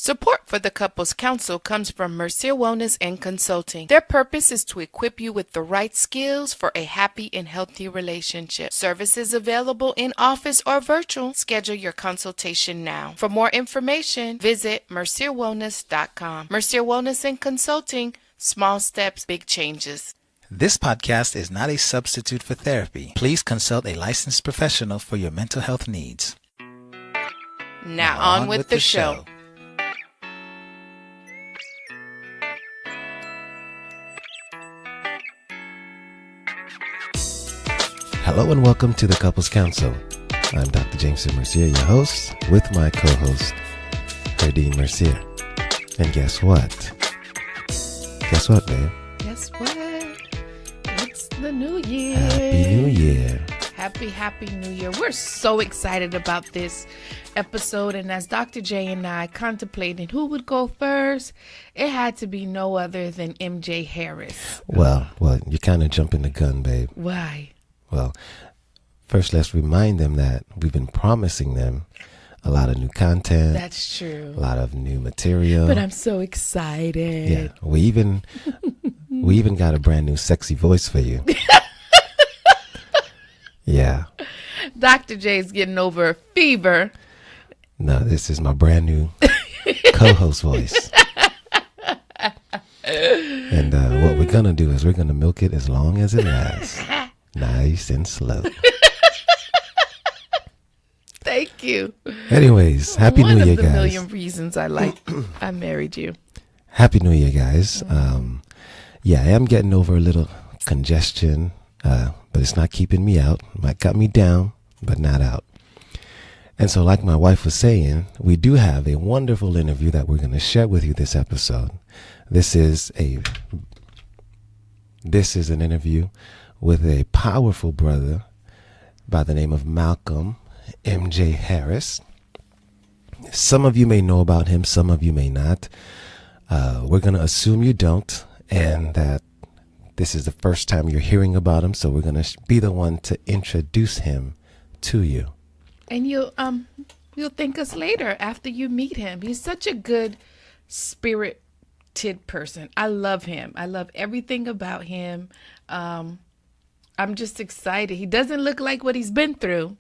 Support for the Couples Council comes from Mercier Wellness and Consulting. Their purpose is to equip you with the right skills for a happy and healthy relationship. Services available in office or virtual. Schedule your consultation now. For more information, visit mercierwellness.com. Mercier Wellness and Consulting. Small steps, big changes. This podcast is not a substitute for therapy. Please consult a licensed professional for your mental health needs. Now on with the show. Hello and welcome to the Couples Council. I'm Dr. Jameson Mercier, your host, with my co-host, Herdyne Mercier. And guess what? Guess what, babe? Guess what? It's the new year. Happy New Year. Happy New Year. We're so excited about this episode. And as Dr. J and I contemplated who would go first, it had to be no other than MJ Harris. Well, you're kind of jumping the gun, babe. Why? Well, first let's remind them that we've been promising them a lot of new content. That's true. A lot of new material. But I'm so excited. Yeah, we even got a brand new sexy voice for you. Yeah. Dr. J's getting over a fever. No, this is my brand new co-host voice. And what we're going to do is we're going to milk it as long as it lasts. Nice and slow. Thank you. Anyways, Happy New Year, guys. One of the million reasons I married you. Happy New Year, guys. Yeah, I am getting over a little congestion, but it's not keeping me out. It might cut me down, but not out. And so like my wife was saying, we do have a wonderful interview that we're going to share with you this episode. This is an interview with a powerful brother by the name of Malcolm MJ Harris. Some of you may know about him, some of you may not. We're going to assume you don't, and that this is the first time you're hearing about him, so we're going to be the one to introduce him to you. And you'll thank us later after you meet him. He's such a good spirited person. I love him. I love everything about him. I'm just excited. He doesn't look like what he's been through,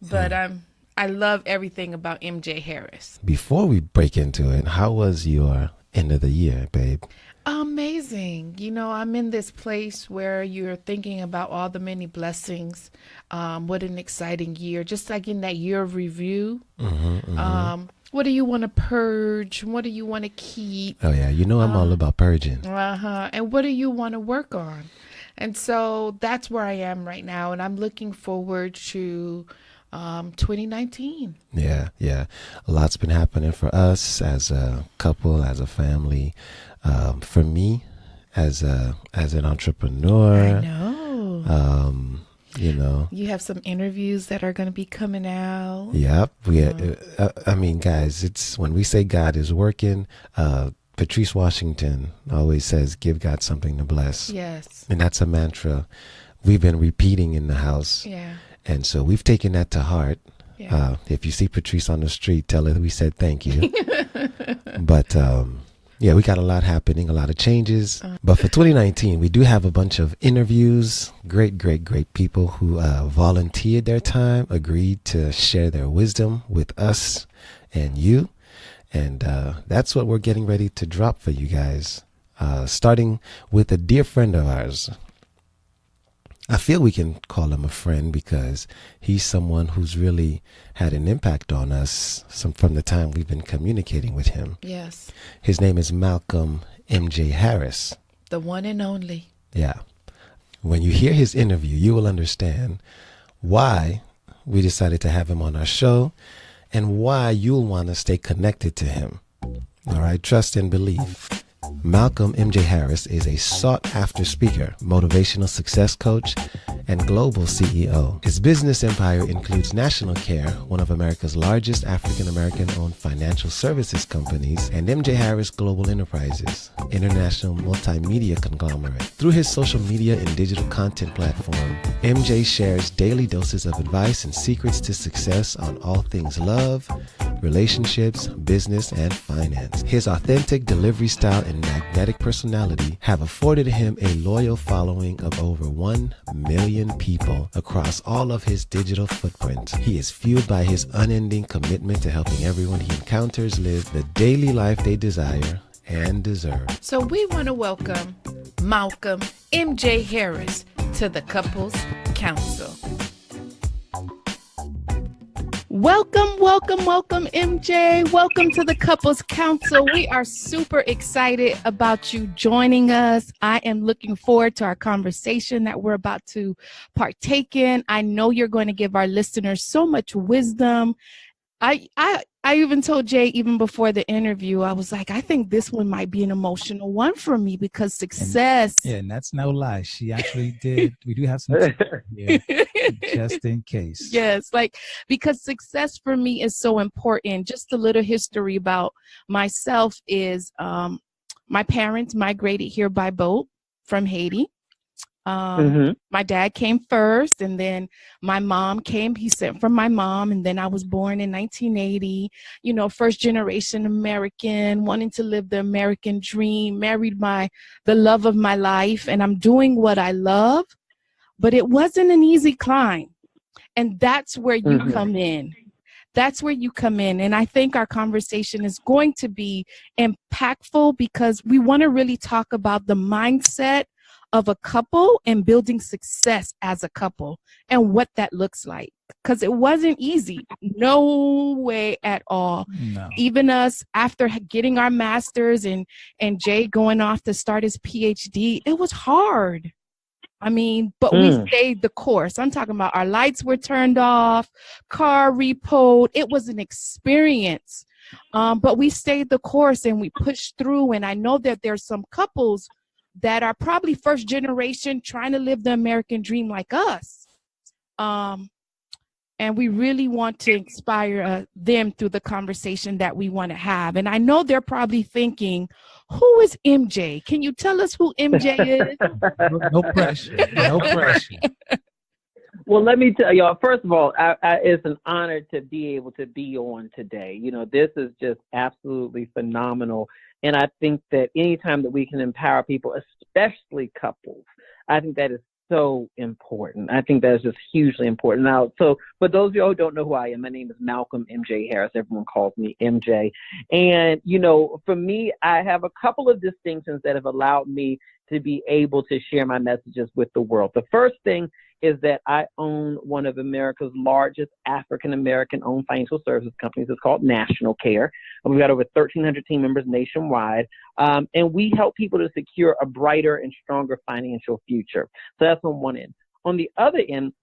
but I love everything about MJ Harris. Before we break into it, how was your end of the year, babe? Amazing. You know, I'm in this place where you're thinking about all the many blessings. What an exciting year. Just like in that year of review. What do you want to purge? What do you want to keep? Oh, yeah. You know I'm all about purging. And what do you want to work on? And so that's where I am right now. And I'm looking forward to 2019. Yeah. A lot's been happening for us as a couple, as a family. For me, as an entrepreneur. I know. You know. You have some interviews that are going to be coming out. Yep. I mean, guys, it's when we say God is working, Patrice Washington always says, give God something to bless. Yes. And that's a mantra we've been repeating in the house. Yeah. And so we've taken that to heart. Yeah. If you see Patrice on the street, tell her we said thank you. But yeah, we got a lot happening, a lot of changes. But for 2019, we do have a bunch of interviews, great people who volunteered their time, agreed to share their wisdom with us and you. And that's what we're getting ready to drop for you guys, starting with a dear friend of ours. I feel we can call him a friend because he's someone who's really had an impact on us from the time we've been communicating with him. Yes. His name is Malcolm MJ Harris. The one and only. Yeah. When you hear his interview, you will understand why we decided to have him on our show and why you'll want to stay connected to him. All right. Trust and believe. Malcolm MJ Harris is a sought-after speaker, motivational success coach, and global CEO. His business empire includes National Care, one of America's largest African-American-owned financial services companies, and MJ Harris Global Enterprises, international multimedia conglomerate. Through his social media and digital content platform, MJ shares daily doses of advice and secrets to success on all things love, relationships, business, and finance. His authentic delivery style and magnetic personality have afforded him a loyal following of over 1 million people across all of his digital footprint. He is fueled by his unending commitment to helping everyone he encounters live the daily life they desire and deserve. So we want to welcome Malcolm MJ Harris to the Couples Council. Welcome, MJ. Welcome to the Couples Council. We are super excited about you joining us. I am looking forward to our conversation that we're about to partake in. I know you're going to give our listeners so much wisdom. I even told Jay, even before the interview, I was like, I think this one might be an emotional one for me because success. And that's no lie. She actually did. We do have some here, just in case. Yes, because success for me is so important. Just a little history about myself is my parents migrated here by boat from Haiti. My dad came first, and then my mom came. He sent from my mom, and then I was born in 1980. First generation American, wanting to live the American dream. Married the love of my life, and I'm doing what I love. But it wasn't an easy climb, and that's where you come in. That's where you come in, and I think our conversation is going to be impactful because we want to really talk about the mindset of a couple and building success as a couple and what that looks like, because it wasn't easy. No way at all. No. Even us, after getting our masters and Jay going off to start his PhD, it was hard. But we stayed the course. I'm talking about our lights were turned off, car repoed. It was an experience, but we stayed the course and we pushed through. And I know that there's some couples that are probably first generation trying to live the American dream like us. And we really want to inspire them through the conversation that we want to have. And I know they're probably thinking, who is MJ? Can you tell us who MJ is? No pressure. No pressure. Well, let me tell y'all, first of all, it's an honor to be able to be on today. This is just absolutely phenomenal. And I think that anytime that we can empower people, especially couples, I think that is so important. I think that is just hugely important. Now, so for those of you who don't know who I am, my name is Malcolm MJ Harris. Everyone calls me MJ. And, for me, I have a couple of distinctions that have allowed me to be able to share my messages with the world. The first thing is that I own one of America's largest African-American owned financial services companies. It's called National Care. And we've got over 1,300 team members nationwide. And we help people to secure a brighter and stronger financial future. So that's on one end. On the other end,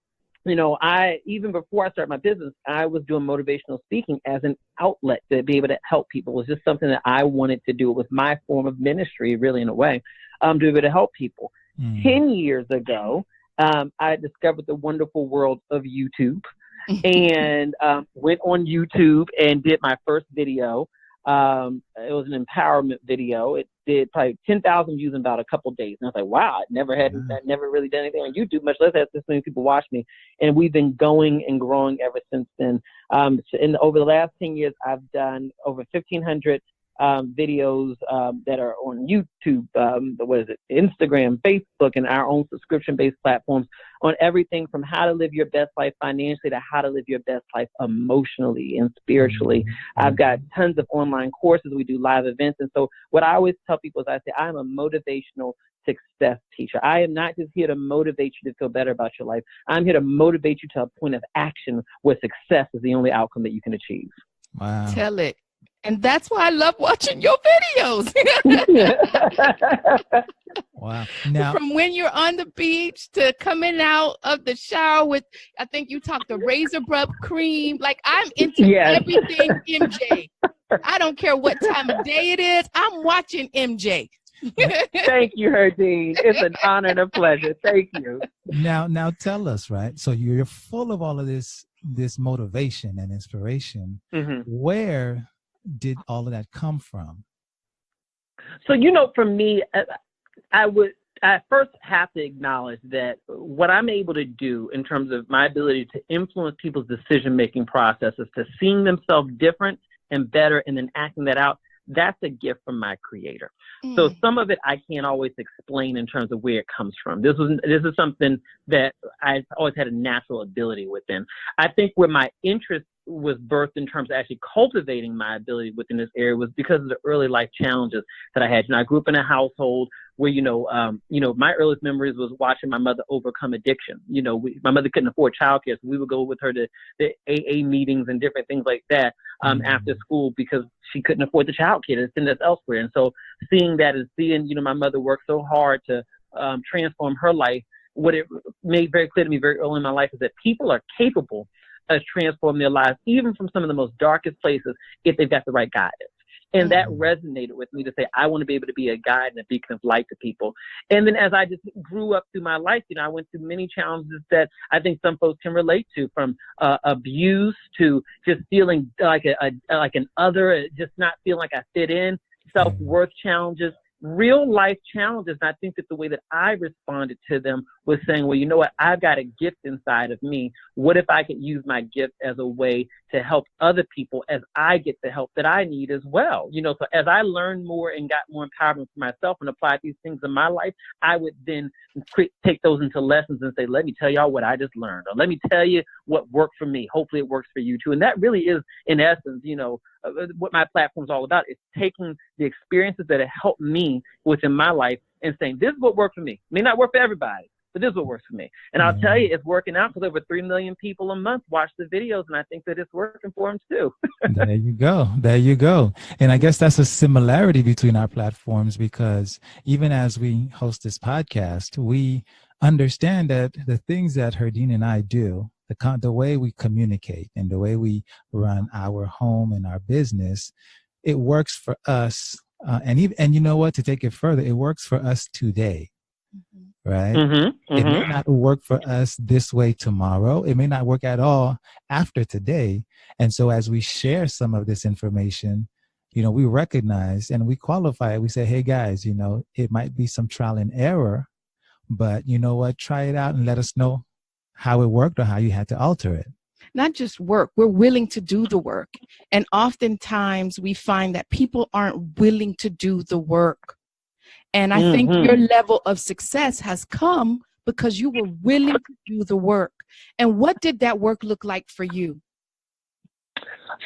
even before I started my business, I was doing motivational speaking as an outlet to be able to help people. It was just something that I wanted to do. It was my form of ministry, really, in a way, to be able to help people. 10 years ago, I discovered the wonderful world of YouTube and went on YouTube and did my first video. It was an empowerment video. It did probably 10,000 views in about a couple of days. And I was like, wow, I never really done anything on YouTube, much less had this many people watch me. And we've been going and growing ever since then. Over the last 10 years, I've done over 1,500 videos that are on YouTube, Instagram, Facebook, and our own subscription-based platforms on everything from how to live your best life financially to how to live your best life emotionally and spiritually. I've got tons of online courses. We do live events. And so what I always tell people is I say, I'm a motivational success teacher. I am not just here to motivate you to feel better about your life. I'm here to motivate you to a point of action where success is the only outcome that you can achieve. Wow. Tell it. And that's why I love watching your videos. Wow. Now, from when you're on the beach to coming out of the shower with, I think you talked the razor rub cream. Like, I'm into everything MJ. I don't care what time of day it is. I'm watching MJ. Thank you, Herdyne. It's an honor and a pleasure. Thank you. Now tell us, right? So you're full of all of this motivation and inspiration. Where did all of that come from? So, for me, I first have to acknowledge that what I'm able to do in terms of my ability to influence people's decision-making processes, to seeing themselves different and better, and then acting that out, that's a gift from my creator. So some of it I can't always explain in terms of where it comes from. This is something that I always had a natural ability within. I think where my interest was birthed in terms of actually cultivating my ability within this area was because of the early life challenges that I had. I grew up in a household where, my earliest memories was watching my mother overcome addiction. My mother couldn't afford childcare, so we would go with her to the AA meetings and different things like that after school because she couldn't afford the childcare to send us elsewhere. And so seeing that and seeing, my mother work so hard to transform her life, what it made very clear to me very early in my life is that people are capable of transforming their lives, even from some of the most darkest places, if they've got the right guidance. And that resonated with me to say, I want to be able to be a guide and a beacon of light to people. And then as I just grew up through my life, I went through many challenges that I think some folks can relate to, from abuse to just feeling like an other, just not feeling like I fit in, self-worth challenges, real life challenges. And I think that the way that I responded to them was saying, well, you know what? I've got a gift inside of me. What if I could use my gift as a way to help other people as I get the help that I need as well? So as I learned more and got more empowerment for myself and applied these things in my life, I would then take those into lessons and say, let me tell y'all what I just learned, or let me tell you what worked for me. Hopefully it works for you too. And that really is, in essence, what my platform is all about. It's taking the experiences that have helped me within my life and saying, this is what worked for me. It may not work for everybody, but this is what works for me. And I'll tell you, it's working out because over 3 million people a month watch the videos, and I think that it's working for them too. There you go. There you go. And I guess that's a similarity between our platforms, because even as we host this podcast, we understand that the things that Herdyne and I do, the way we communicate and the way we run our home and our business, it works for us. And you know what, to take it further, it works for us today, right? It may not work for us this way tomorrow. It may not work at all after today. And so as we share some of this information, we recognize and we qualify it. We say, hey guys, it might be some trial and error, but you know what, try it out and let us know how it worked or how you had to alter it. Not just work, we're willing to do the work. And oftentimes we find that people aren't willing to do the work. And I think your level of success has come because you were willing to do the work. And what did that work look like for you?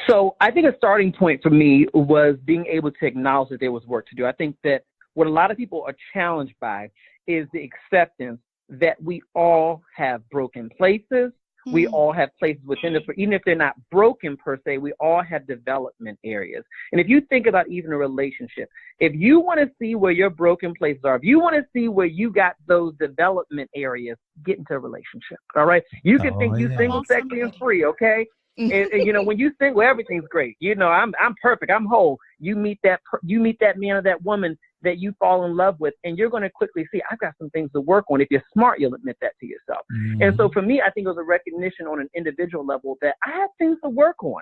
So I think a starting point for me was being able to acknowledge that there was work to do. I think that what a lot of people are challenged by is the acceptance that we all have broken places. We all have places within us, even if they're not broken per se, we all have development areas. And if you think about even a relationship, if you want to see where your broken places are, if you want to see where you got those development areas, get into a relationship. All right. You can think you single, sexy, and free. Okay. And when you think, well, everything's great, I'm perfect, I'm whole. You meet that man or that woman that you fall in love with, and you're going to quickly see, I've got some things to work on. If you're smart, you'll admit that to yourself. And so for me, I think it was a recognition on an individual level that I have things to work on.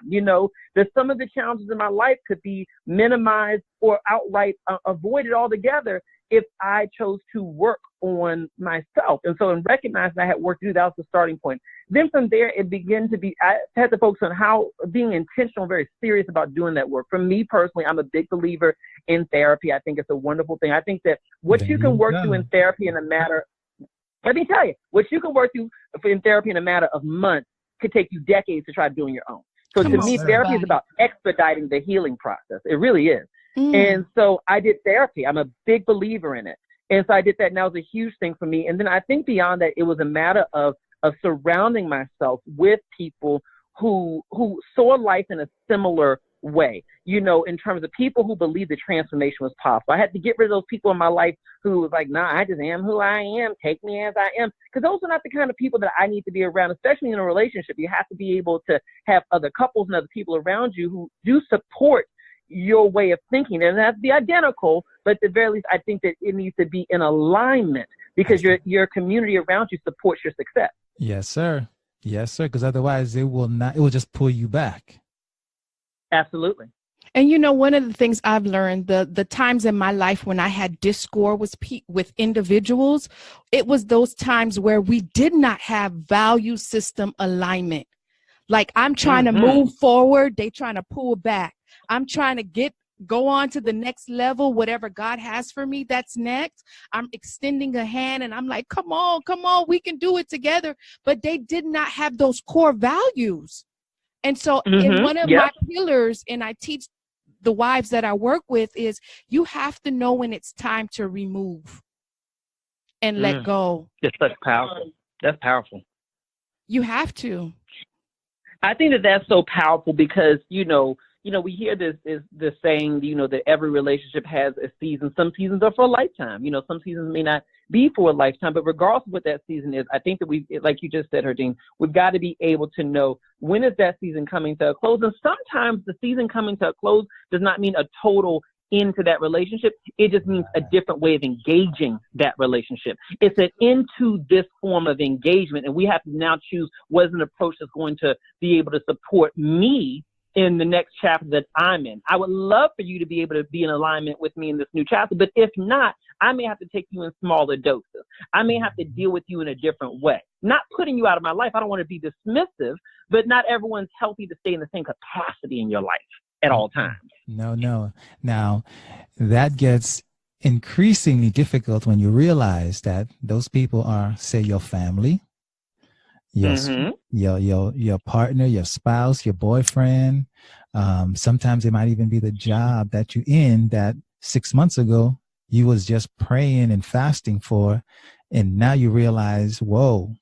That some of the challenges in my life could be minimized or outright avoided altogether if I chose to work on myself. And so in recognizing I had work to do, that was the starting point. Then from there, it began to be, I had to focus on how being intentional, very serious about doing that work. For me personally, I'm a big believer in therapy. I think it's a wonderful thing. I think that what you can work through in therapy in a matter, let me tell you, what you can work through in therapy in a matter of months could take you decades to try doing your own. So to me, therapy is about expediting the healing process. It really is. And so I did therapy. I'm a big believer in it. And so I did that. And that was a huge thing for me. And then I think beyond that, it was a matter of surrounding myself with people who saw life in a similar way, in terms of people who believed the transformation was possible. I had to get rid of those people in my life who was like, nah, I just am who I am. Take me as I am. Because those are not the kind of people that I need to be around, especially in a relationship. You have to be able to have other couples and other people around you who do support your way of thinking. And it has to be identical, but at the very least, I think that it needs to be in alignment because your community around you supports your success. Yes, sir. Yes, sir. Because otherwise it will just pull you back. Absolutely. And one of the things I've learned, the times in my life when I had discord with individuals, it was those times where we did not have value system alignment. Like I'm trying to move forward, they trying to pull back. I'm trying to go on to the next level, whatever God has for me, that's next. I'm extending a hand and I'm like, come on, we can do it together. But they did not have those core values. And so in one of my pillars, and I teach the wives that I work with, is you have to know when it's time to remove and let go. It's such powerful. That's powerful. You have to. I think that's so powerful because, we hear this saying, that every relationship has a season. Some seasons are for a lifetime. Some seasons may not be for a lifetime, but regardless of what that season is, I think that like you just said, Herdyne, we've got to be able to know when is that season coming to a close. And sometimes the season coming to a close does not mean a total into that relationship. It just means a different way of engaging that relationship. It's an into this form of engagement. And we have to now choose what is an approach that's going to be able to support me in the next chapter that I'm in. I would love for you to be able to be in alignment with me in this new chapter, but if not, I may have to take you in smaller doses. I may have to deal with you in a different way. Not putting you out of my life. I don't want to be dismissive, but not everyone's healthy to stay in the same capacity in your life at all times. No. Now, that gets increasingly difficult when you realize that those people are, say, your family, your partner, your spouse, your boyfriend. Sometimes it might even be the job that you're in that 6 months ago you was just praying and fasting for, and now you realize, whoa,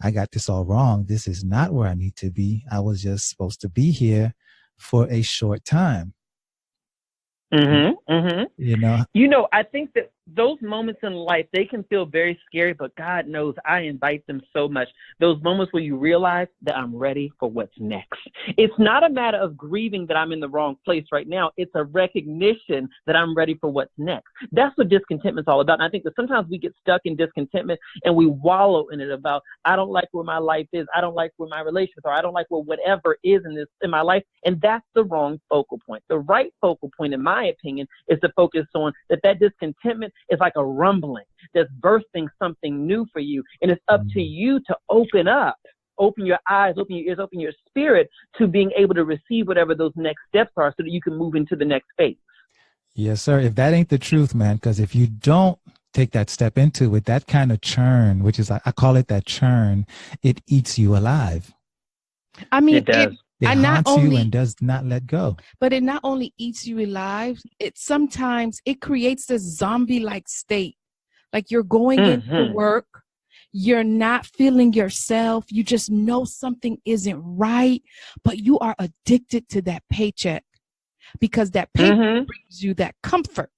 I got this all wrong. This is not where I need to be. I was just supposed to be here for a short time. I think that those moments in life, they can feel very scary, but God knows I invite them so much. Those moments where you realize that I'm ready for what's next. It's not a matter of grieving that I'm in the wrong place right now. It's a recognition that I'm ready for what's next. That's what discontentment's all about. And I think that sometimes we get stuck in discontentment and we wallow in it about, I don't like where my life is. I don't like where my relationships are. I don't like where whatever is in my life. And that's the wrong focal point. The right focal point, in my opinion, is to focus on that discontentment is like a rumbling that's bursting something new for you. And it's up to you to open your eyes, open your ears, open your spirit to being able to receive whatever those next steps are so that you can move into the next phase. Yes, sir. If that ain't the truth, man, because if you don't take that step into it, that kind of churn, which is, I call it that churn, it eats you alive. I mean, it does. It haunts you and does not let go. But it not only eats you alive, sometimes it creates this zombie-like state. Like you're going into work, you're not feeling yourself, you just know something isn't right, but you are addicted to that paycheck because that paycheck brings you that comfort.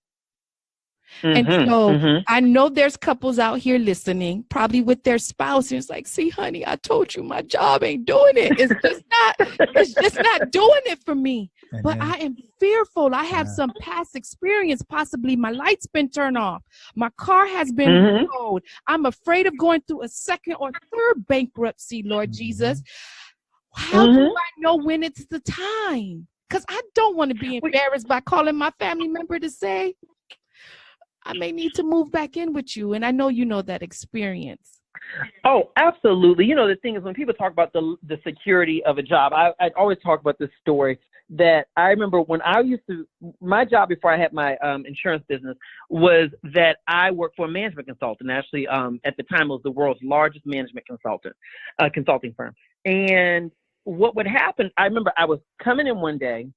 And so I know there's couples out here listening, probably with their spouse, and it's like, see, honey, I told you my job ain't doing it. It's just not doing it for me. But I am fearful. I have some past experience. Possibly my light's been turned off. My car has been towed. I'm afraid of going through a second or third bankruptcy, Lord Jesus. How do I know when it's the time? Because I don't want to be embarrassed by calling my family member to say, I may need to move back in with you. And I know you know that experience. Oh, absolutely. The thing is, when people talk about the security of a job, I always talk about this story that I remember when my job before I had my insurance business was that I worked for a management consultant. Actually, at the time, it was the world's largest management consulting firm. And what would happen, I remember I was coming in one day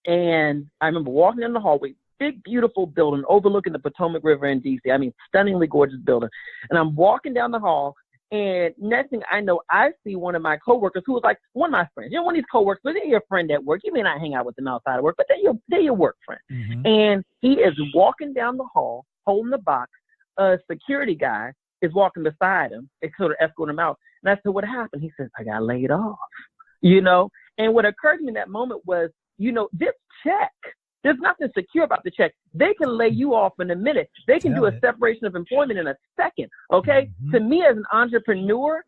and I remember walking in the hallway, big, beautiful building overlooking the Potomac River in D.C. I mean, stunningly gorgeous building. And I'm walking down the hall, and next thing I know, I see one of my coworkers who was like one of my friends. One of these coworkers, but they're your friend at work. You may not hang out with them outside of work, but they're your work friend. And he is walking down the hall, holding the box. A security guy is walking beside him, and sort of escorting him out. And I said, what happened? He says, I got laid off. And what occurred to me in that moment was, this check, there's nothing secure about the check. They can lay you off in a minute. They can do a separation of employment in a second. Okay. To me as an entrepreneur,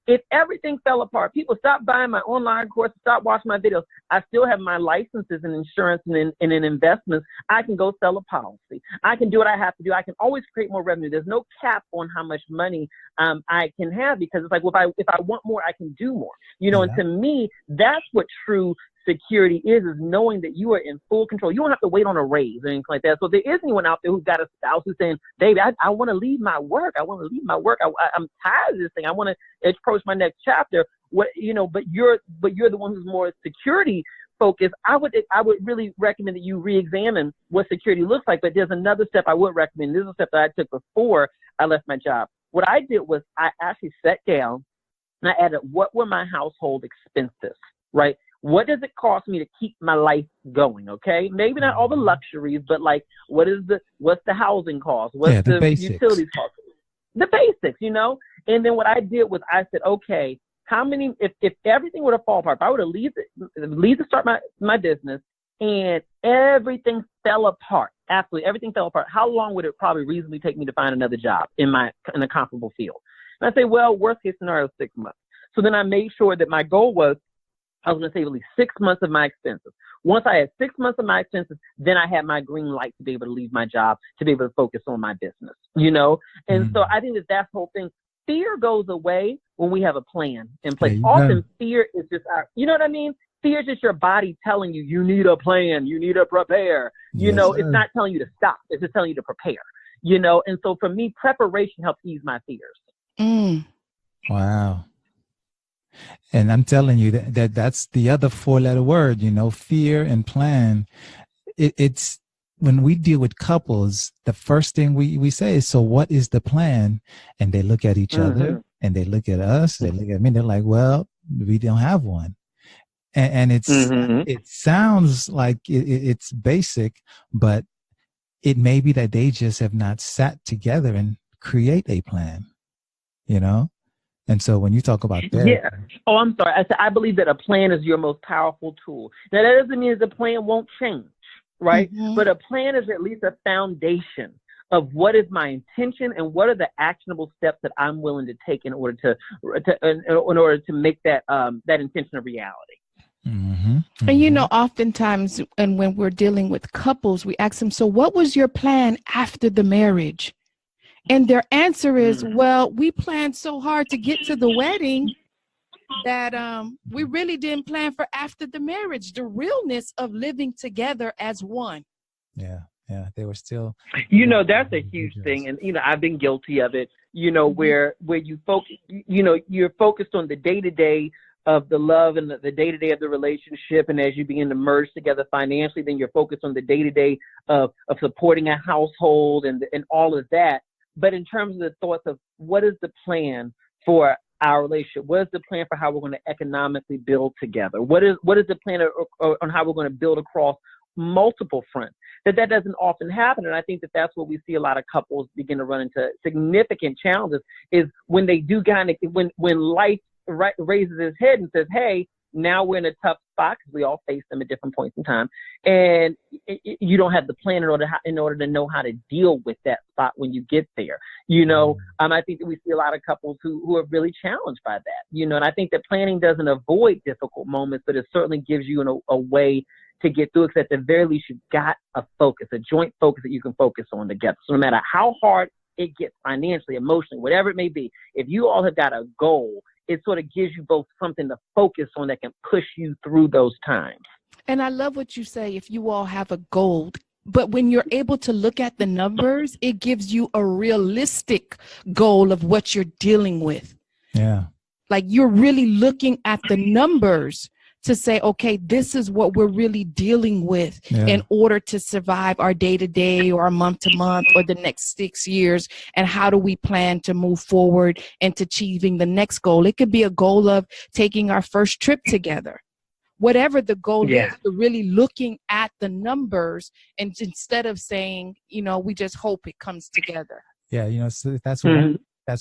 if everything fell apart, people stopped buying my online courses, stopped watching my videos. I still have my licenses in insurance and in investments. I can go sell a policy. I can do what I have to do. I can always create more revenue. There's no cap on how much money I can have, because it's like, well, if I want more, I can do more. And to me, that's what true security is knowing that you are in full control. You don't have to wait on a raise or anything like that. So if there is anyone out there who's got a spouse who's saying, baby, I want to leave my work. I'm tired of this thing. I want to approach my next chapter. But you're the one who's more security focused. I would really recommend that you re-examine what security looks like. But there's another step I would recommend. This is a step that I took before I left my job. What I did was I actually sat down and I added, what were my household expenses, right? What does it cost me to keep my life going? Okay. Maybe not all the luxuries, but like, what's the housing cost? What's the utilities cost? The basics, And then what I did was I said, okay, how many, if everything would have fallen apart, if I would have leave to start my business and everything fell apart, absolutely everything fell apart, how long would it probably reasonably take me to find another job in a comparable field? And I say, well, worst case scenario, 6 months. So then I made sure that my goal was, I was going to save at least 6 months of my expenses. Once I had 6 months of my expenses, then I had my green light to be able to leave my job, to be able to focus on my business, And so I think that's the whole thing. Fear goes away when we have a plan in place. Often fear is just you know what I mean? Fear is just your body telling you, you need a plan, you need to prepare. It's not telling you to stop. It's just telling you to prepare, And so for me, preparation helps ease my fears. Mm. Wow. And I'm telling you that's the other 4-letter word, fear and plan. It's when we deal with couples, the first thing we say is, so what is the plan? And they look at each other and they look at us, they look at me, they're like, well, we don't have one. And it sounds like it's basic, but it may be that they just have not sat together and create a plan, And so when you talk about that. Yeah. Oh, I'm sorry. I believe that a plan is your most powerful tool. Now, that doesn't mean the plan won't change, right? Mm-hmm. But a plan is at least a foundation of what is my intention and what are the actionable steps that I'm willing to take in order to make that intention a reality. Mm-hmm. Mm-hmm. And oftentimes, and when we're dealing with couples, we ask them, so what was your plan after the marriage? And their answer is, well, we planned so hard to get to the wedding that we really didn't plan for after the marriage, the realness of living together as one. Yeah. Yeah. They were still. That's a huge thing. And, I've been guilty of it, where you focus, you're focused on the day-to-day of the love and the day-to-day of the relationship. And as you begin to merge together financially, then you're focused on the day-to-day of supporting a household and all of that. But in terms of the thoughts of what is the plan for our relationship? What is the plan for how we're going to economically build together? What is the plan on how we're going to build across multiple fronts? That doesn't often happen. And I think that's what we see a lot of couples begin to run into significant challenges is when they do when life raises its head and says, hey, now we're in a tough spot because we all face them at different points in time. And you don't have the plan in order to know how to deal with that spot when you get there. I think that we see a lot of couples who are really challenged by that, and I think that planning doesn't avoid difficult moments, but it certainly gives you a way to get through it. Because at the very least, you've got a joint focus that you can focus on together. So no matter how hard it gets financially, emotionally, whatever it may be, if you all have got a goal, it sort of gives you both something to focus on that can push you through those times. And I love what you say, if you all have a goal, but when you're able to look at the numbers, it gives you a realistic goal of what you're dealing with. Yeah. Like you're really looking at the numbers to say, okay, this is what we're really dealing with in order to survive our day-to-day or our month-to-month or the next 6 years. And how do we plan to move forward into achieving the next goal? It could be a goal of taking our first trip together. Whatever the goal is, you're really looking at the numbers and instead of saying, we just hope it comes together. Yeah, so that's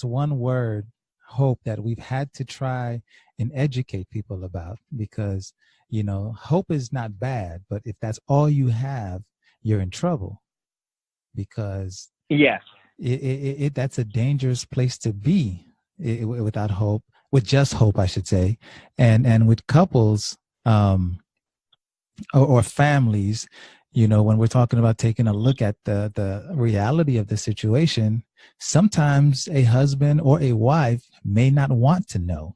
one word, hope, that we've had to try and educate people about, because hope is not bad, but if that's all you have, you're in trouble, because that's a dangerous place to be without hope, with just hope, I should say, and with couples or families, when we're talking about taking a look at the reality of the situation, sometimes a husband or a wife may not want to know.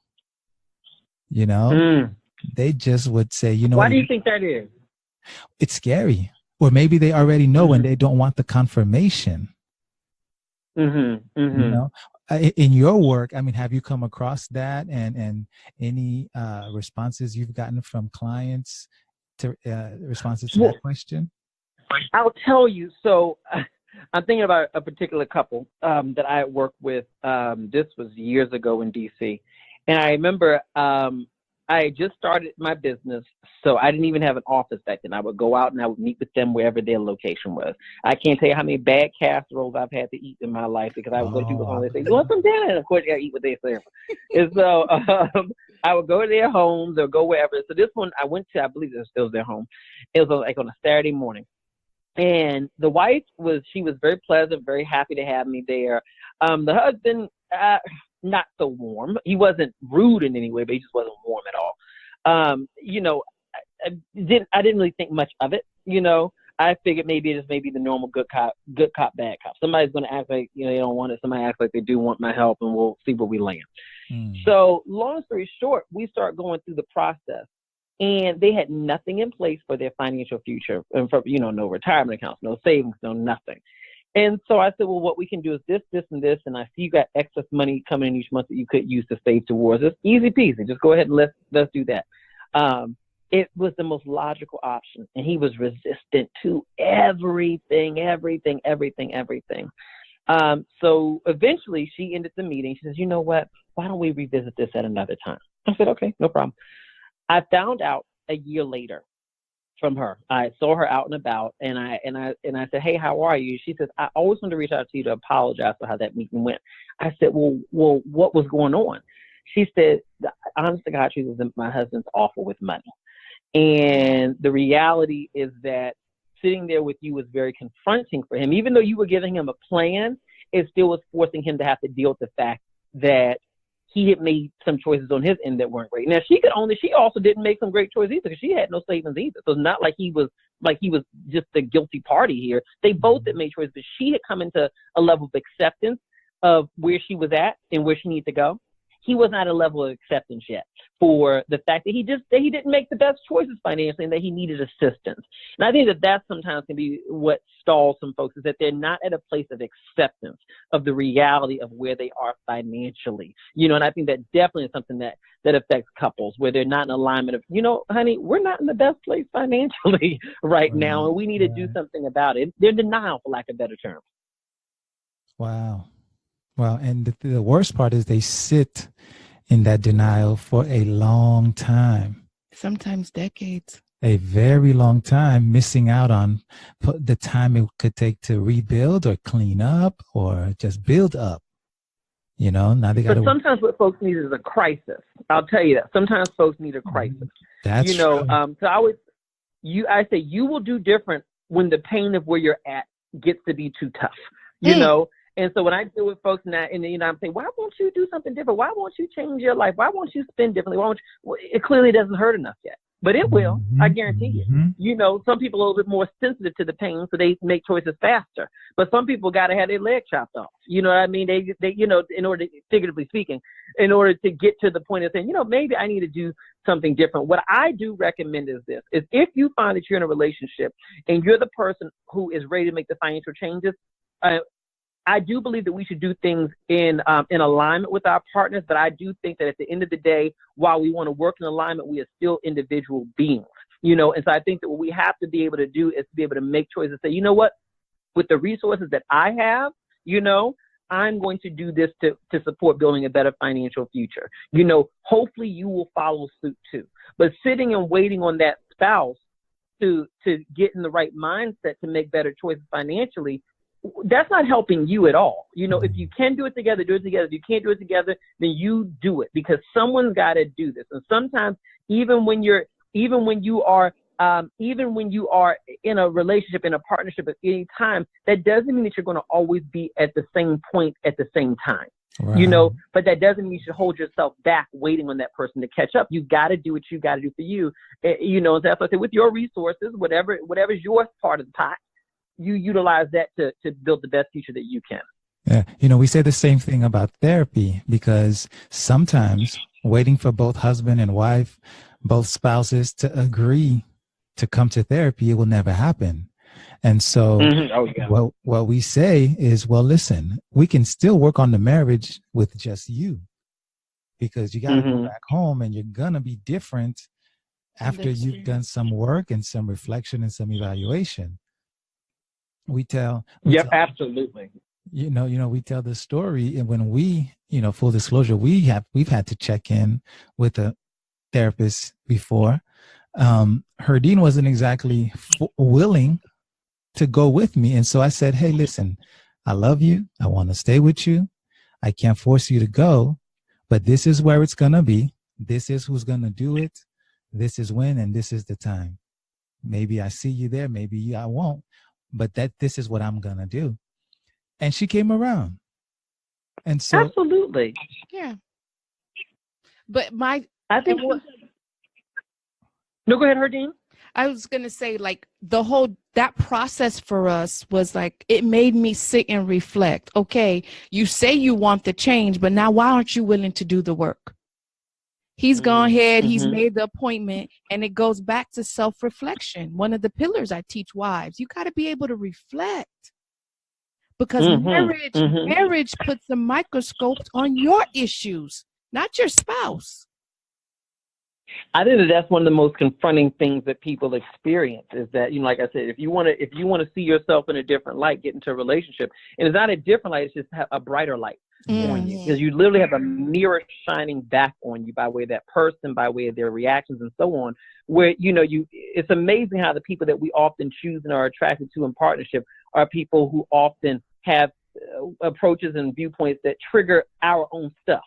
They just would say, you know, Why do you think that is? It's scary. Or maybe they already know and they don't want the confirmation. You know, in your work, I mean, have you come across that and any responses you've gotten from clients to responses to that question? I'll tell you. So I'm thinking about a particular couple that I worked with. This was years ago in DC. And I remember I had just started my business, so I didn't even have an office back then. I would go out and I would meet with them wherever their location was. I can't tell you how many bad casseroles I've had to eat in my life because I would go to people's homes and say, "You want some dinner?" And of course, you got to eat what they serve. And so I would go to their homes or go wherever. So this one I went to, I believe it was their home. It was like on a Saturday morning. And the wife she was very pleasant, very happy to have me there. The husband, not so warm. He wasn't rude in any way, but he just wasn't warm at all. You know, I didn't really think much of it. You know, I figured maybe it is maybe the normal good cop, bad cop. Somebody's going to act like, you know, they don't want it. Somebody acts like they do want my help, and we'll see where we land. So long story short, we start going through the process. And they had nothing in place for their financial future, and for, you know, no retirement accounts, no savings, no nothing. And so I said, well, what we can do is this, this, and this. And I see you got excess money coming in each month that you could use to save towards this. Easy peasy. Just go ahead and let's do that. It was the most logical option. And he was resistant to everything. So eventually she ended the meeting. She says, you know what? Why don't we revisit this at another time? I said, okay, no problem. I found out a year later from her. I saw her out and about, and I said, "Hey, how are you?" She says, "I always wanted to reach out to you to apologize for how that meeting went." I said, "Well, what was going on?" She said, "Honest to God, my husband's awful with money, and the reality is that sitting there with you was very confronting for him. Even though you were giving him a plan, it still was forcing him to have to deal with the fact that he had made some choices on his end that weren't great." Now she also didn't make some great choices either, because she had no savings either. So it's not like he was just the guilty party here. They both had made choices, but she had come into a level of acceptance of where she was at and where she needed to go. He was not at a level of acceptance yet for the fact that he didn't make the best choices financially and that he needed assistance. And I think that sometimes can be what stalls some folks, is that they're not at a place of acceptance of the reality of where they are financially. You know, and I think that definitely is something that affects couples, where they're not in alignment of, you know, honey, we're not in the best place financially right now, and we need to do something about it. They're in denial, for lack of better terms. Wow. Well, and the worst part is they sit in that denial for a long time. Sometimes decades. A very long time, missing out on the time it could take to rebuild or clean up or just build up. You know, now they got to. But sometimes what folks need is a crisis. I'll tell you that. Sometimes folks need a crisis. That's true. So I say you will do different when the pain of where you're at gets to be too tough. You know. And so when I deal with folks now, and you know, I'm saying, why won't you do something different? Why won't you change your life? Why won't you spend differently? It clearly doesn't hurt enough yet, but it will. I guarantee you. You know, some people are a little bit more sensitive to the pain, so they make choices faster. But some people got to have their leg chopped off. You know what I mean? They you know, in order to, figuratively speaking, in order to get to the point of saying, you know, maybe I need to do something different. What I do recommend is this: is if you find that you're in a relationship and you're the person who is ready to make the financial changes. I do believe that we should do things in alignment with our partners, but I do think that at the end of the day, while we want to work in alignment, we are still individual beings, you know. And so I think that what we have to be able to do is to be able to make choices, say, you know what, with the resources that I have, you know, I'm going to do this to support building a better financial future. You know, hopefully you will follow suit too. But sitting and waiting on that spouse to get in the right mindset to make better choices financially, that's not helping you at all. You know, if you can do it together, do it together. If you can't do it together, then you do it, because someone's got to do this. And sometimes even when you are in a relationship, in a partnership at any time, that doesn't mean that you're going to always be at the same point at the same time. Right. You know, but that doesn't mean you should hold yourself back waiting on that person to catch up. You got to do what you got to do for you. You know, that's what I say, with your resources, whatever's your part of the pot, you utilize that to build the best future that you can. Yeah. You know, we say the same thing about therapy, because sometimes waiting for both husband and wife both spouses to agree to come to therapy, it will never happen. And so what we say is, well, listen, we can still work on the marriage with just you, because you got to go back home and you're going to be different after you've done some work and some reflection and some evaluation. We tell absolutely. We tell the story, and when we, full disclosure, we've had to check in with a therapist before. Herdyne wasn't exactly willing to go with me. And so I said, hey, listen, I love you. I want to stay with you. I can't force you to go, but this is where it's going to be. This is who's going to do it. This is when, and this is the time. Maybe I see you there. Maybe I won't, but this is what I'm going to do. And she came around. And so. Absolutely. Yeah. But I think. No, go ahead, Herdyne. I was going to say, like, that process for us was like, it made me sit and reflect. Okay, you say you want the change, but now why aren't you willing to do the work? He's gone ahead, he's made the appointment, and it goes back to self-reflection. One of the pillars I teach wives, you got to be able to reflect, because marriage puts a microscope on your issues, not your spouse. I think that's one of the most confronting things that people experience is that, like I said, if you want to see yourself in a different light, get into a relationship, and it's not a different light, it's just a brighter light on you, because you literally have a mirror shining back on you by way of that person, by way of their reactions and so on, where, it's amazing how the people that we often choose and are attracted to in partnership are people who often have approaches and viewpoints that trigger our own stuff,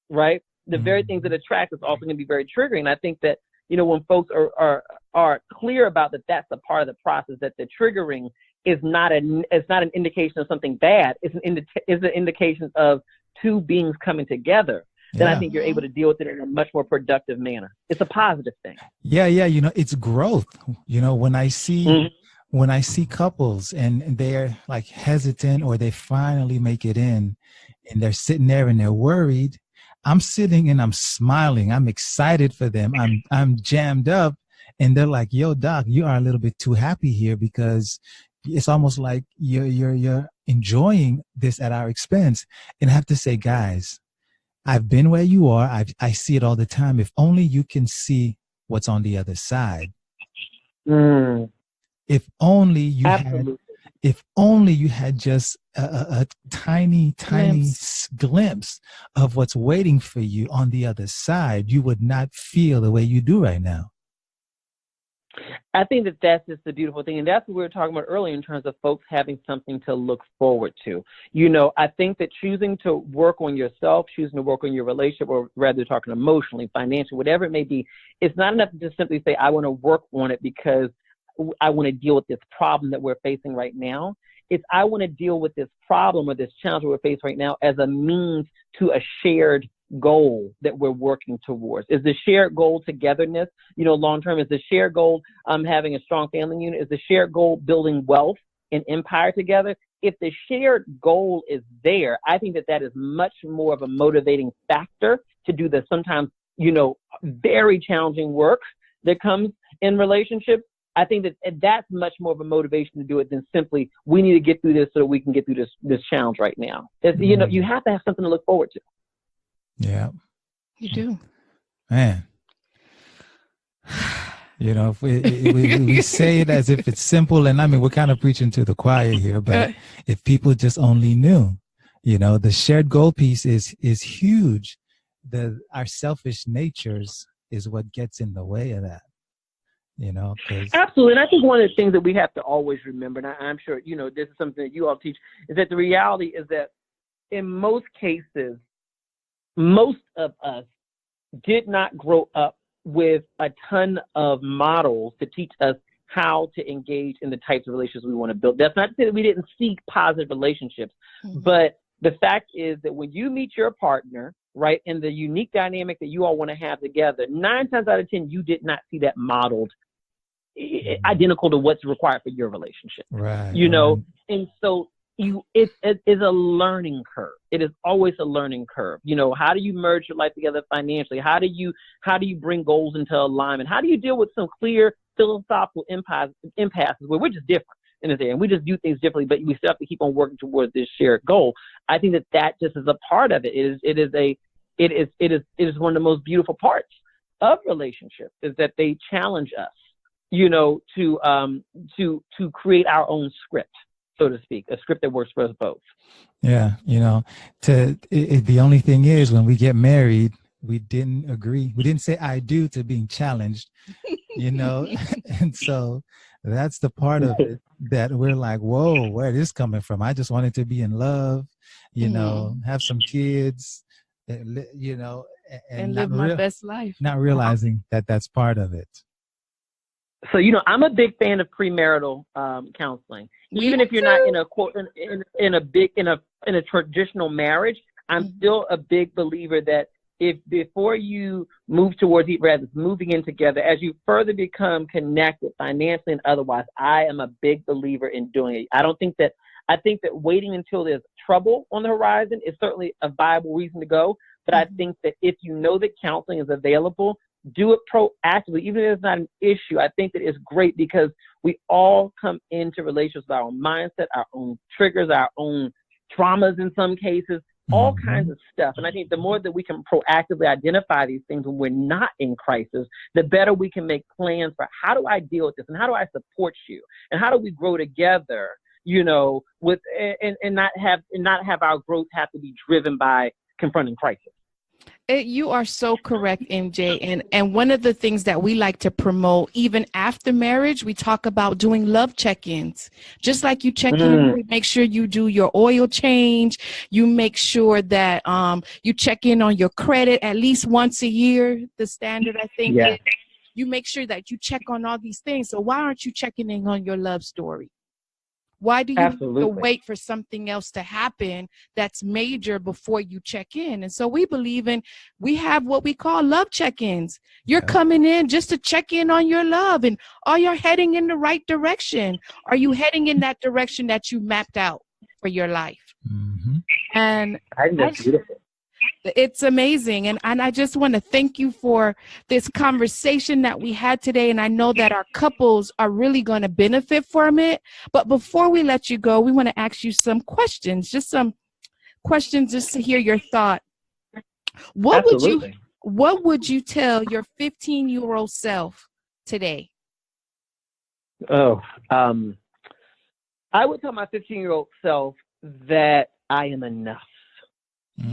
right? The very things that attract us often can be very triggering. I think that, when folks are clear about that, that's a part of the process, that the triggering is not an indication of something bad. It's an indication of two beings coming together. Then I think you're able to deal with it in a much more productive manner. It's a positive thing. Yeah. It's growth. When I see couples and they're like hesitant, or they finally make it in and they're sitting there and they're worried, I'm sitting and I'm smiling. I'm excited for them. I'm jammed up, and they're like, yo, doc, you are a little bit too happy here, because it's almost like you're enjoying this at our expense. And I have to say, guys, I've been where you are. I see it all the time. If only you can see what's on the other side. If only you had just a tiny glimpse of what's waiting for you on the other side, you would not feel the way you do right now. I think that's just the beautiful thing. And that's what we were talking about earlier in terms of folks having something to look forward to. I think that choosing to work on yourself, choosing to work on your relationship, or rather talking emotionally, financially, whatever it may be, it's not enough to just simply say, I want to work on it because I want to deal with this problem that we're facing right now. It's I want to deal with this problem or this challenge that we're facing right now as a means to a shared goal that we're working towards. Is the shared goal togetherness, long term? Is the shared goal having a strong family unit? Is the shared goal building wealth and empire together? If the shared goal is there, I think that is much more of a motivating factor to do the sometimes, very challenging work that comes in relationships. I think that's much more of a motivation to do it than simply, we need to get through this so that we can get through this challenge right now. You have to have something to look forward to. Yeah. You do. Man. If we say it as if it's simple, and I mean, we're kind of preaching to the choir here, but if people just only knew, the shared goal piece is huge. Our selfish natures is what gets in the way of that. Absolutely. And I think one of the things that we have to always remember, and I'm sure, this is something that you all teach, is that the reality is that in most cases, most of us did not grow up with a ton of models to teach us how to engage in the types of relationships we want to build. That's not to say that we didn't seek positive relationships, but the fact is that when you meet your partner, right, and the unique dynamic that you all want to have together, 9 times out of 10, you did not see that modeled identical to what's required for your relationship. Right. And so it is a learning curve. It is always a learning curve. How do you merge your life together financially? How do you bring goals into alignment? How do you deal with some clear philosophical impasses where we're just different in this area and we just do things differently, but we still have to keep on working towards this shared goal? I think that just is a part of it. It is one of the most beautiful parts of relationships, is that they challenge us, to create our own script, so to speak, a script that works for us both. Yeah, the only thing is, when we get married, we didn't agree. We didn't say I do to being challenged, and so that's the part of it that we're like, whoa, where is this coming from? I just wanted to be in love, have some kids, and live my best life. Not realizing that that's part of it. So, I'm a big fan of premarital counseling. Even if you're not in a traditional marriage, I'm still a big believer that if before you move towards moving in together, as you further become connected financially and otherwise, I am a big believer in doing it. I think that waiting until there's trouble on the horizon is certainly a viable reason to go. But I think that if you know that counseling is available, do it proactively, even if it's not an issue. I think that it's great because we all come into relationships with our own mindset, our own triggers, our own traumas in some cases, all kinds of stuff. And I think the more that we can proactively identify these things when we're not in crisis, the better we can make plans for how do I deal with this and how do I support you and how do we grow together, with and not have our growth have to be driven by confronting crisis. You are so correct, MJ. And one of the things that we like to promote, even after marriage, we talk about doing love check-ins. Just like you check in, make sure you do your oil change. You make sure that you check in on your credit at least once a year. The standard, I think, is you make sure that you check on all these things. So why aren't you checking in on your love story? Why do you have to wait for something else to happen that's major before you check in? And so we have what we call love check-ins. You're coming in just to check in on your love, and are you heading in the right direction? Are you heading in that direction that you mapped out for your life? Mm-hmm. And I think that's beautiful. It's amazing. And I just want to thank you for this conversation that we had today. And I know that our couples are really going to benefit from it. But before we let you go, we want to ask you some questions, just to hear your thought. What would you tell your 15-year-old self today? I would tell my 15-year-old self that I am enough.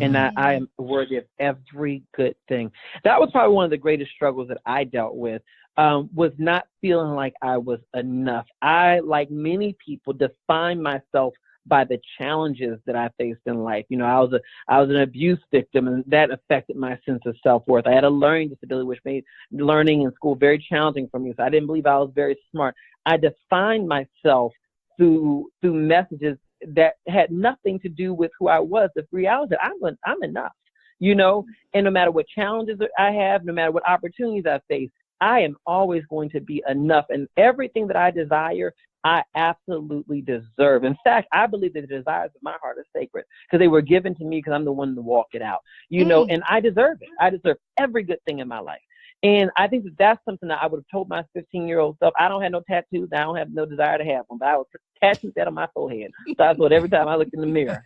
And that I am worthy of every good thing. That was probably one of the greatest struggles that I dealt with, was not feeling like I was enough. I, like many people, define myself by the challenges that I faced in life. I was an abuse victim, and that affected my sense of self-worth. I had a learning disability, which made learning in school very challenging for me. So I didn't believe I was very smart. I defined myself through messages that had nothing to do with who I was. The reality that I'm enough, and no matter what challenges I have, no matter what opportunities I face, I am always going to be enough. And everything that I desire, I absolutely deserve. In fact, I believe that the desires of my heart are sacred because they were given to me because I'm the one to walk it out, and I deserve it. I deserve every good thing in my life. And I think that that's something that I would have told my 15-year-old self. I don't have no tattoos. I don't have no desire to have one, but I would tattoo that on my forehead. So I thought every time I look in the mirror.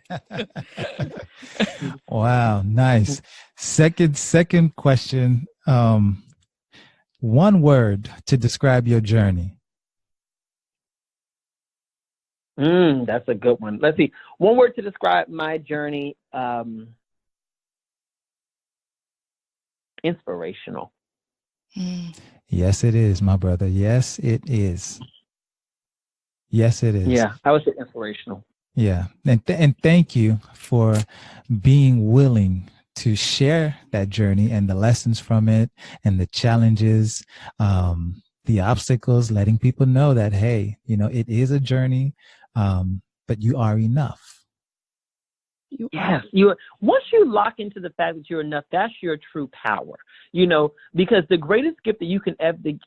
Wow, nice. Second question. One word to describe your journey. That's a good one. Let's see. One word to describe my journey. Inspirational. Yes, it is, my brother. Yes, it is. Yes, it is. Yeah, I would say inspirational. Yeah. And thank you for being willing to share that journey and the lessons from it and the challenges, the obstacles, letting people know that, hey, it is a journey, but you are enough. Yes, once you lock into the fact that you're enough, that's your true power, because the greatest gift that you can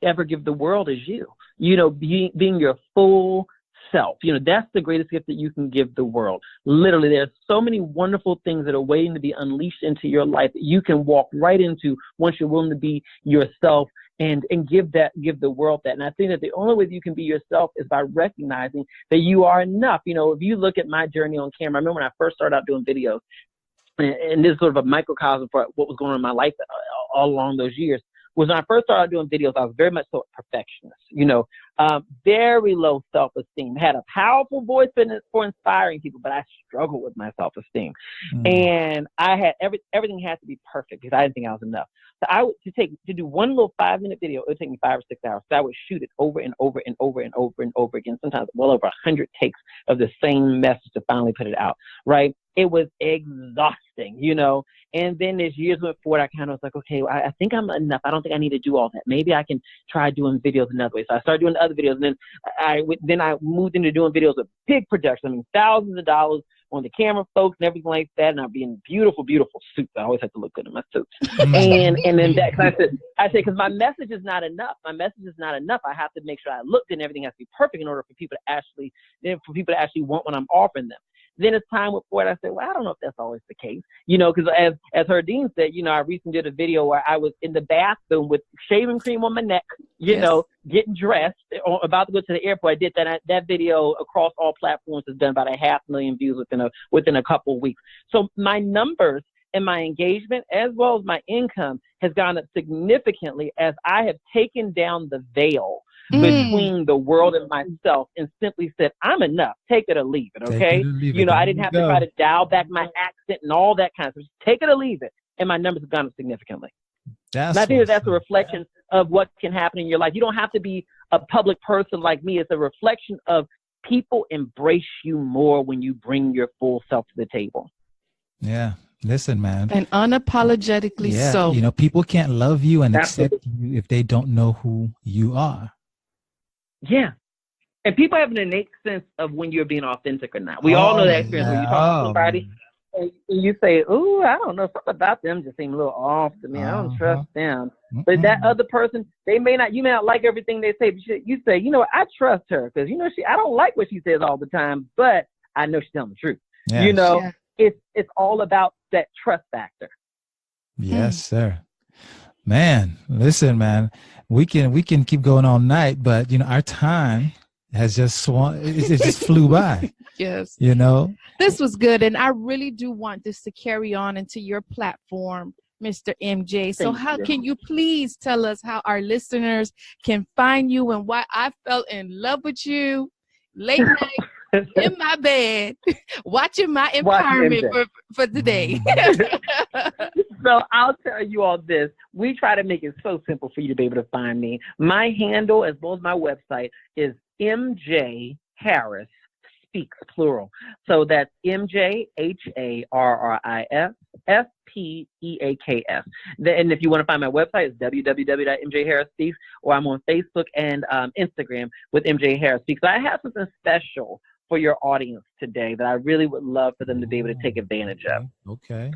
ever give the world is you, being your full yourself. That's the greatest gift that you can give the world. Literally, there's so many wonderful things that are waiting to be unleashed into your life that you can walk right into once you're willing to be yourself and give the world that. And I think that the only way that you can be yourself is by recognizing that you are enough. If you look at my journey on camera, I remember when I first started out doing videos, and this is sort of a microcosm for what was going on in my life all along those years, was when I first started doing videos, I was very much so a perfectionist, very low self-esteem, had a powerful voice for inspiring people, but I struggled with my self-esteem. And I had everything had to be perfect because I didn't think I was enough. So to do one little 5-minute video, it would take me 5 or 6 hours. So I would shoot it over and over and over and over and over again, sometimes well over 100 takes of the same message to finally put it out, right? It was exhausting, and then as years went forward, I kind of was like, okay, I think I'm enough. I don't think I need to do all that. Maybe I can try doing videos another way. So I started doing other videos, and then I moved into doing videos with big production. I mean, thousands of dollars on the camera, folks, and everything like that. And I'd be in beautiful, beautiful suits. I always have to look good in my suits. and then that, I said, because my message is not enough. My message is not enough. I have to make sure I look good and everything has to be perfect in order for people to actually want what I'm offering them. Then as time went forward, I said, well, I don't know if that's always the case, because as Herdyne said, I recently did a video where I was in the bathroom with shaving cream on my neck, getting dressed, about to go to the airport. I did that. That video across all platforms has done about 500,000 views within a couple of weeks. So my numbers and my engagement, as well as my income, has gone up significantly as I have taken down the veil between the world and myself and simply said, I'm enough. Take it or leave it, okay? I didn't have to try to dial back my accent and all that kind of stuff. Just take it or leave it. And my numbers have gone up significantly. And I think that's a reflection of what can happen in your life. You don't have to be a public person like me. It's a reflection of people embrace you more when you bring your full self to the table. Yeah. Listen, man. And unapologetically so. People can't love you and accept you if they don't know who you are. Yeah. And people have an innate sense of when you're being authentic or not. We all know that experience when you talk to somebody and you say, ooh, I don't know, something about them just seem a little off to me. I don't trust them. But that other person, you may not like everything they say, but you say, I trust her because, I don't like what she says all the time, but I know she's telling the truth. Yes. It's all about that trust factor. Yes, sir. Man, listen, man, we can keep going all night, but our time has just it just flew by. Yes. This was good. And I really do want this to carry on into your platform, Mr. MJ. So can you please tell us how our listeners can find you and why I fell in love with you late night in my bed, watching my empowerment for today. So I'll tell you all this. We try to make it so simple for you to be able to find me. My handle, as well as my website, is MJ Harris Speaks, plural. So that's MJ HARRIS SPEAKS. And if you want to find my website, it's www.mjharrisspeaks, or I'm on Facebook and Instagram with MJ Harris Speaks. So I have something special for your audience today that I really would love for them to be able to take advantage of. Okay.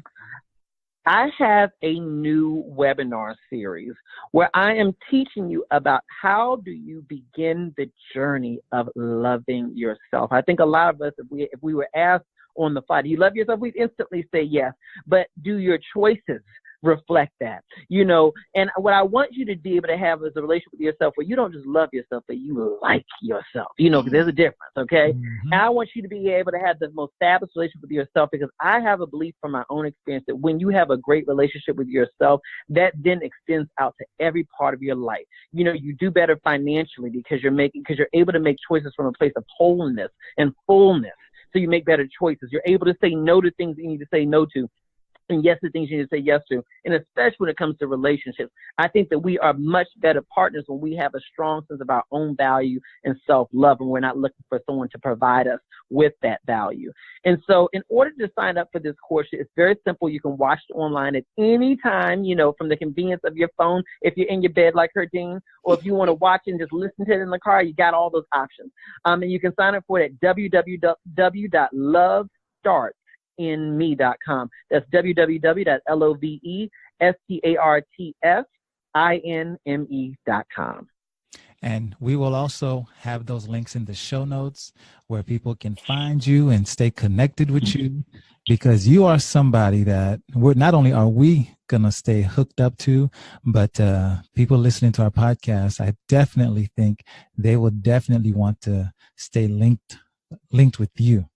I have a new webinar series where I am teaching you about how do you begin the journey of loving yourself. I think a lot of us, if we were asked on the fly, do you love yourself? We'd instantly say yes, but do your choices reflect that? And what I want you to be able to have is a relationship with yourself where you don't just love yourself, but you like yourself, because there's a difference, okay? And I want you to be able to have the most fabulous relationship with yourself, because I have a belief from my own experience that when you have a great relationship with yourself, that then extends out to every part of your life. You do better financially because you're able to make choices from a place of wholeness and fullness. So you make better choices. You're able to say no to things that you need to say no to, and yes to things you need to say yes to. And especially when it comes to relationships, I think that we are much better partners when we have a strong sense of our own value and self-love, and we're not looking for someone to provide us with that value. And so in order to sign up for this course, it's very simple. You can watch it online at any time, from the convenience of your phone, if you're in your bed like Herdyne, or if you want to watch and just listen to it in the car, you got all those options. And you can sign up for it at www.lovestartsinme.com. That's www.lovestartsinme.com. And we will also have those links in the show notes where people can find you and stay connected with you, because you are somebody that we're not only are we going to stay hooked up to, but people listening to our podcast, I definitely think they will definitely want to stay linked with you.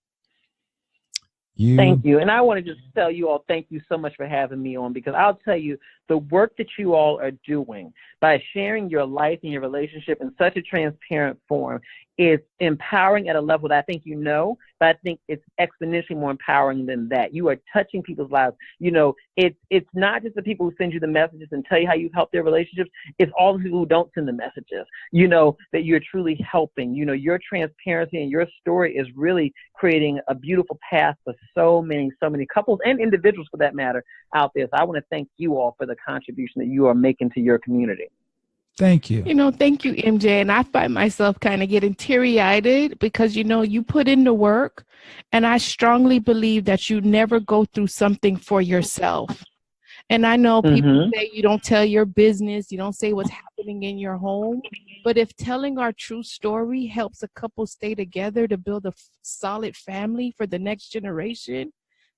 Thank you. And I want to just tell you all, thank you so much for having me on, because I'll tell you, the work that you all are doing by sharing your life and your relationship in such a transparent form is empowering at a level that I think you know, but I think it's exponentially more empowering than that. You are touching people's lives. You know, it's not just the people who send you the messages and tell you how you've helped their relationships. It's all the people who don't send the messages, you know, that you're truly helping. You know, your transparency and your story is really creating a beautiful path for so many couples and individuals, for that matter, out there. So I want to thank you all for the contribution that you are making to your community. Thank you. You know, thank you, MJ. And I find myself kind of getting teary-eyed because, you know, you put in the work, and I strongly believe that you never go through something for yourself. And I know people say you don't tell your business, you don't say what's happening in your home. But if telling our true story helps a couple stay together to build a solid family for the next generation,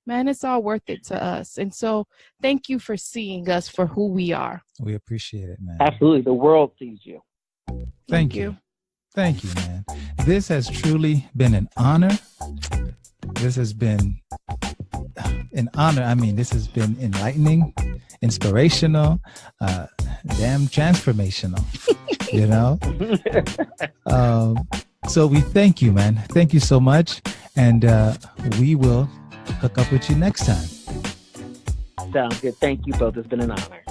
man, it's all worth it to us. And so thank you for seeing us for who we are. We appreciate it, man. Absolutely. The world sees you. Thank you. Thank you, man. This has truly been an honor. This has been an honor. I mean, this has been enlightening, inspirational, damn transformational, you know? So we thank you, man. Thank you so much. And we will hook up with you next time. Sounds good. Thank you both. It's been an honor.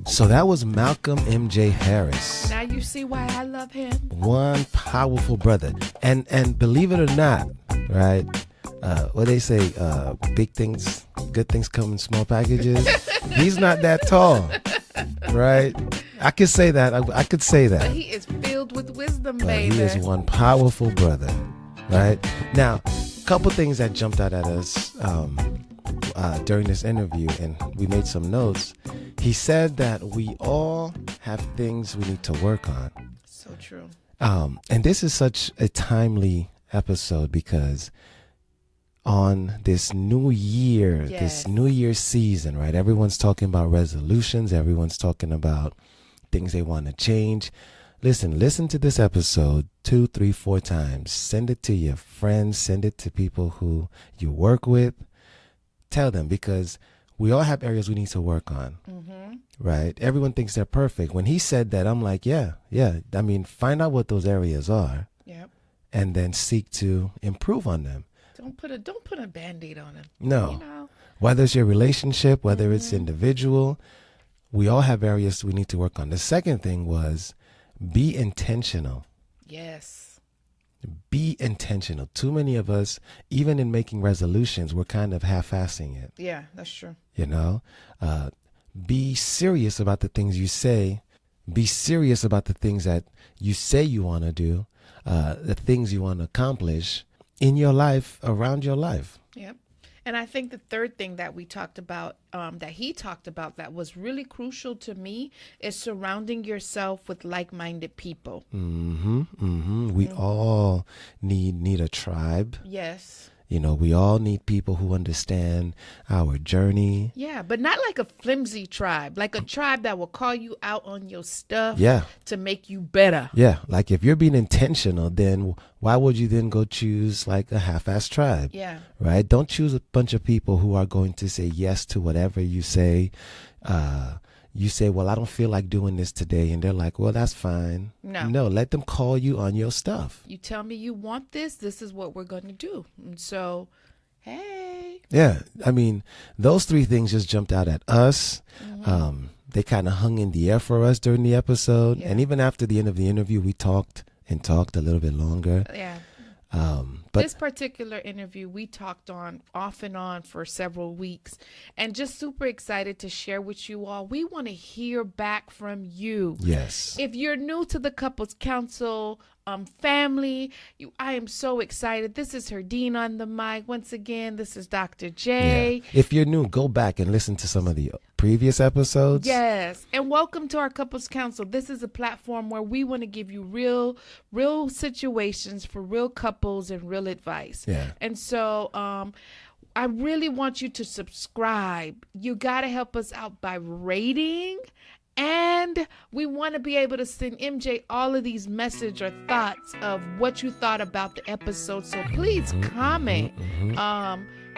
So that was Malcolm MJ Harris. Now you see why I love him. One powerful brother. And believe it or not, right? What they say, big things, good things come in small packages. He's not that tall, right? I could say that. I could say that. But he is filled with wisdom, But baby. he is one powerful brother, right? Now, a couple things that jumped out at us during this interview, and we made some notes. He said that we all have things we need to work on. So true. And this is such a timely episode because on this new year, this New Year's season, right? Everyone's talking about resolutions. Everyone's talking about things they want to change. Listen to this episode 2, 3, 4 times. Send it to your friends. Send it to people who you work with. Tell them, because we all have areas we need to work on, right? Everyone thinks they're perfect. When he said that, I'm like, yeah. I mean, find out what those areas are, and then seek to improve on them. Don't put a Band-Aid on him. No, you know? Whether it's your relationship, whether it's individual, we all have areas we need to work on. The second thing was be intentional. Yes. Be intentional. Too many of us, even in making resolutions, we're kind of half-assing it. Yeah, that's true. You know, be serious about the things you say. Be serious about the things that you say you want to do, the things you want to accomplish in your life, around your life. Yep. And I think the third thing that we talked about, that he talked about, that was really crucial to me, is surrounding yourself with like-minded people. We all need a tribe. Yes. You know, we all need people who understand our journey. Yeah, but not like a flimsy tribe, like a tribe that will call you out on your stuff to make you better. Yeah, like if you're being intentional, then why would you then go choose like a half-assed tribe? Yeah. Right? Don't choose a bunch of people who are going to say yes to whatever you say. You say, well, I don't feel like doing this today. And they're like, well, that's fine. No, let them call you on your stuff. You tell me you want this. This is what we're going to do. And so, hey. Yeah. I mean, those 3 things just jumped out at us. They kind of hung in the air for us during the episode. Yeah. And even after the end of the interview, we talked a little bit longer. Yeah. But this particular interview we talked on off and on for several weeks, and just super excited to share with you all. We want to hear back from you. Yes. If you're new to the Couples Council family, I am so excited. This is Herdyne on the mic. Once again, this is Dr. J. Yeah. If you're new, go back and listen to some of the previous episodes. Yes. And welcome to our Couples Council. This is a platform where we want to give you real situations for real couples and real advice. Yeah. And so I really want you to subscribe. You got to help us out by rating. And we want to be able to send MJ all of these messages or thoughts of what you thought about the episode. So please comment.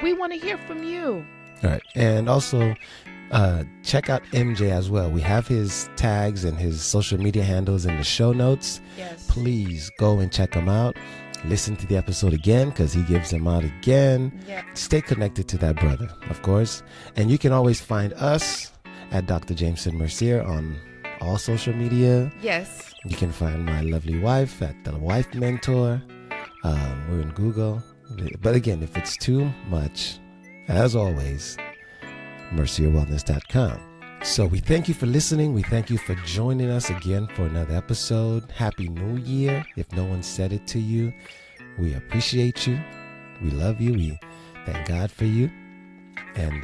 We want to hear from you. All right. And also check out MJ as well. We have his tags and his social media handles in the show notes. Yes. Please go and check them out. Listen to the episode again because he gives them out again. Yeah. Stay connected to that brother, of course. And you can always find us at Dr. Jameson Mercier on all social media. Yes. You can find my lovely wife at The Wife Mentor. We're in Google. But again, if it's too much, as always, mercierwellness.com. So we thank you for listening. We thank you for joining us again for another episode. Happy New Year. If no one said it to you, we appreciate you. We love you. We thank God for you. And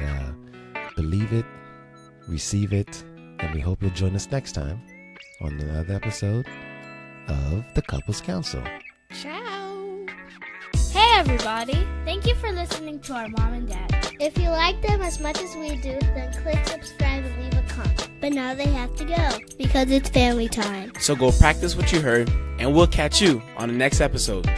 believe it, receive it, and we hope you'll join us next time on another episode of the Couples Council. Ciao. Hey everybody! Thank you for listening to our mom and dad. If you like them as much as we do, then click subscribe and leave a comment. But now they have to go because it's family time. So go practice what you heard, and we'll catch you on the next episode.